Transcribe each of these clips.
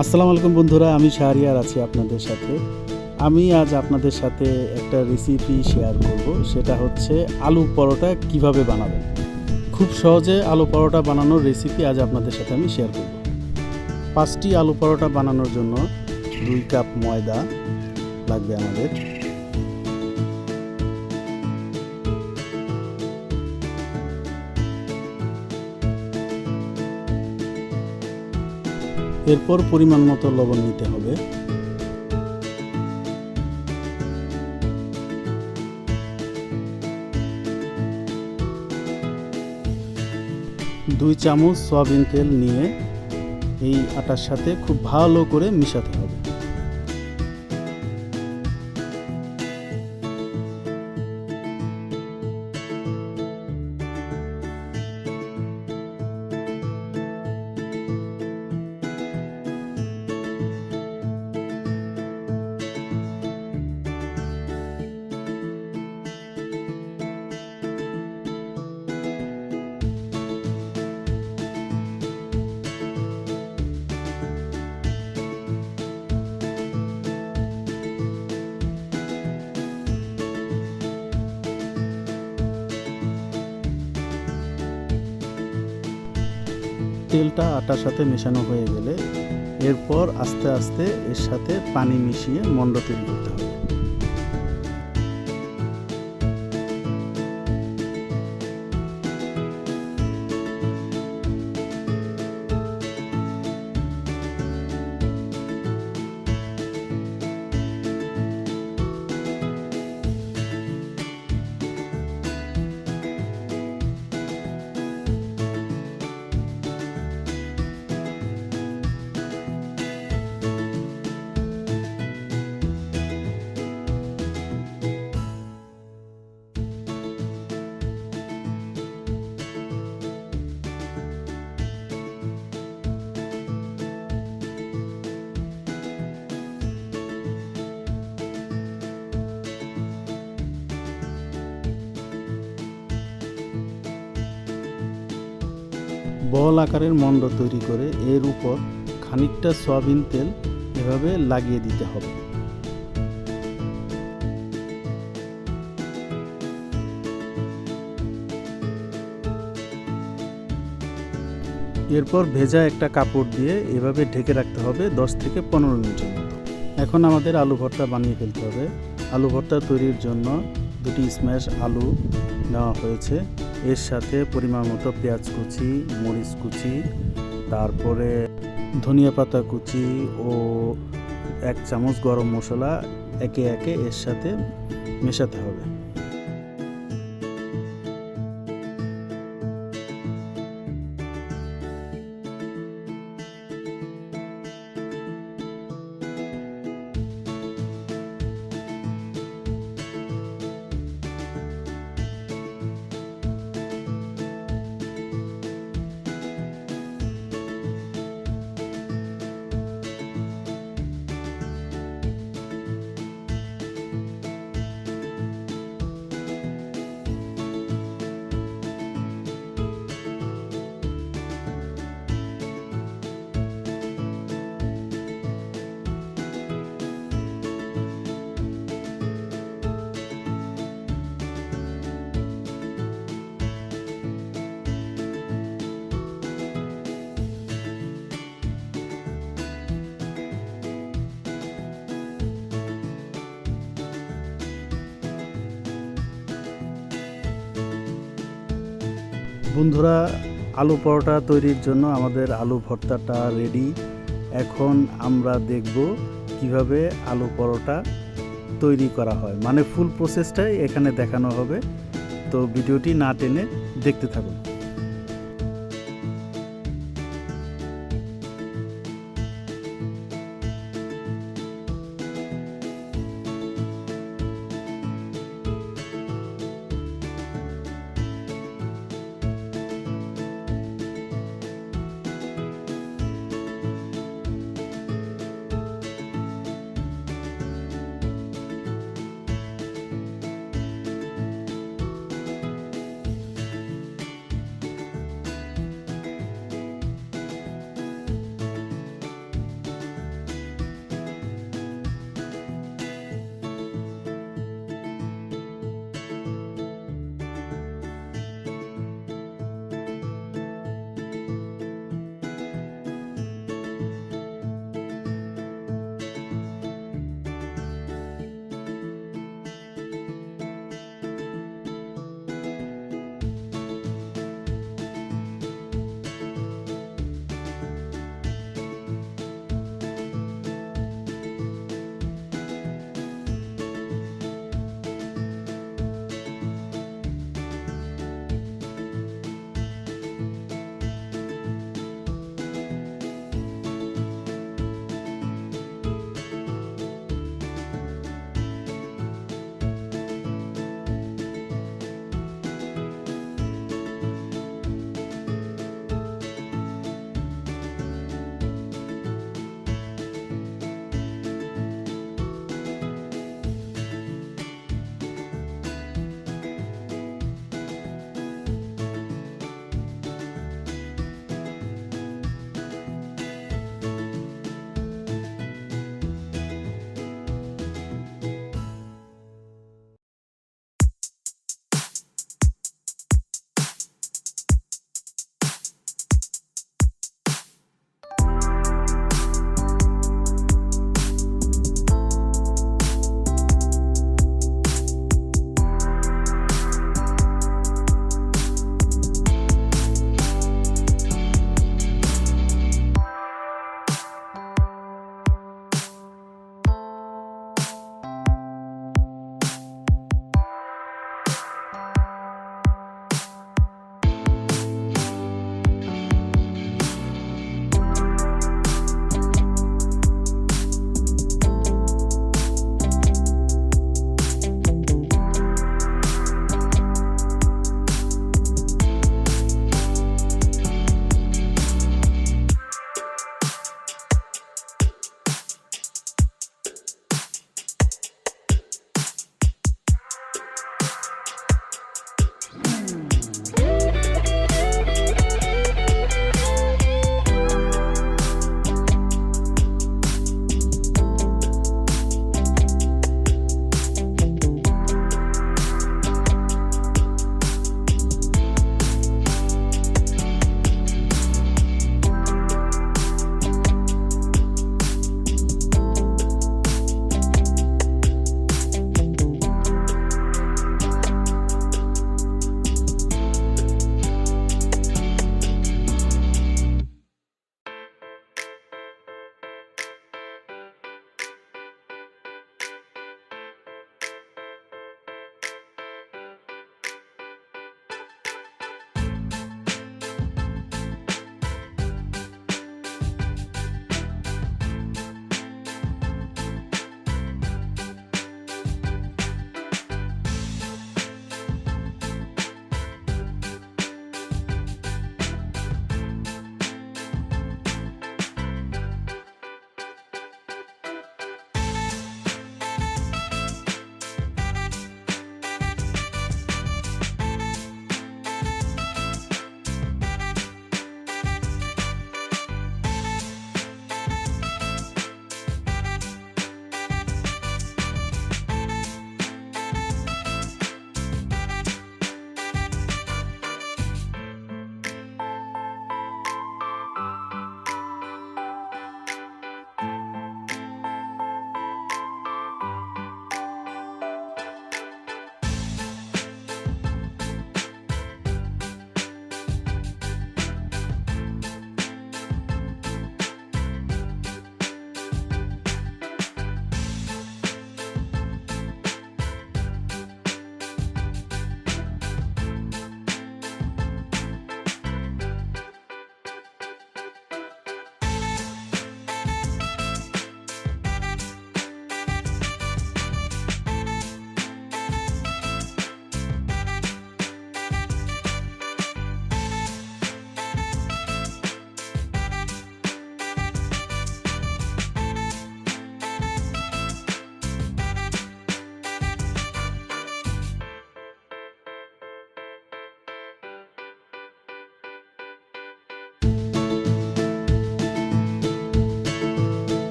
আসসালামু আলাইকুম বন্ধুরা, আমি শাহরিয়ার আছি আপনাদের সাথে। আমি আজ আপনাদের সাথে একটা রেসিপি শেয়ার করব, সেটা হচ্ছে আলু পরোটা কিভাবে বানাবেন। খুব সহজে আলু পরোটা বানানোর রেসিপি আজ আপনাদের সাথে আমি শেয়ার করব। 5টি আলু পরোটা বানানোর জন্য 2 কাপ ময়দা লাগবে আমাদের। এরপর পরিমাণ মতো লবণ নিতে হবে। দুই চামচ সয়াবিন তেল নিয়ে এই আটার সাথে খুব ভালো করে মিশাতে হবে। তেলটা আটার সাথে মেশানো হয়ে গেলে এরপর আস্তে আস্তে এর সাথে পানি মিশিয়ে মণ্ড তৈরি করতে হবে। বল আকারের মণ্ড তৈরি করে এর উপর খানিকটা সয়াবিন তেল এভাবে লাগিয়ে দিতে হবে। এরপর ভেজা একটা কাপড় দিয়ে এভাবে ঢেকে রাখতে হবে 10 থেকে 15 মিনিটের মতো। এখন আমাদের আলু ভর্তা বানিয়ে ফেলতে হবে। আলু ভর্তা তৈরির জন্য 2টি স্ম্যাশ আলু নেওয়া হয়েছে। এর সাথে পরিমাণ মতো পেঁয়াজ কুচি, মরিচ কুচি, তারপরে ধনিয়া পাতা কুচি ও 1 চামচ গরম মশলা একে একে এর সাথে মেশাতে হবে। বন্ধুরা, আলু পরোটা তৈরির জন্য আমাদের আলু ভর্তাটা রেডি। এখন আমরা দেখব কিভাবে আলু পরোটা তৈরি করা হয়, মানে ফুল প্রসেসটাই এখানে দেখানো হবে। তো ভিডিওটি না টেনে দেখতে থাকুন।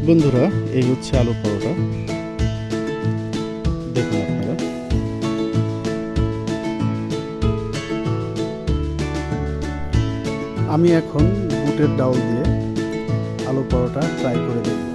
বন্ধুরা, এই হচ্ছে আলু পরোটা। দেখুন আপনারা। আমি এখন বুটের ডাউল দিয়ে আলু পরোটা ট্রাই করে দেখব।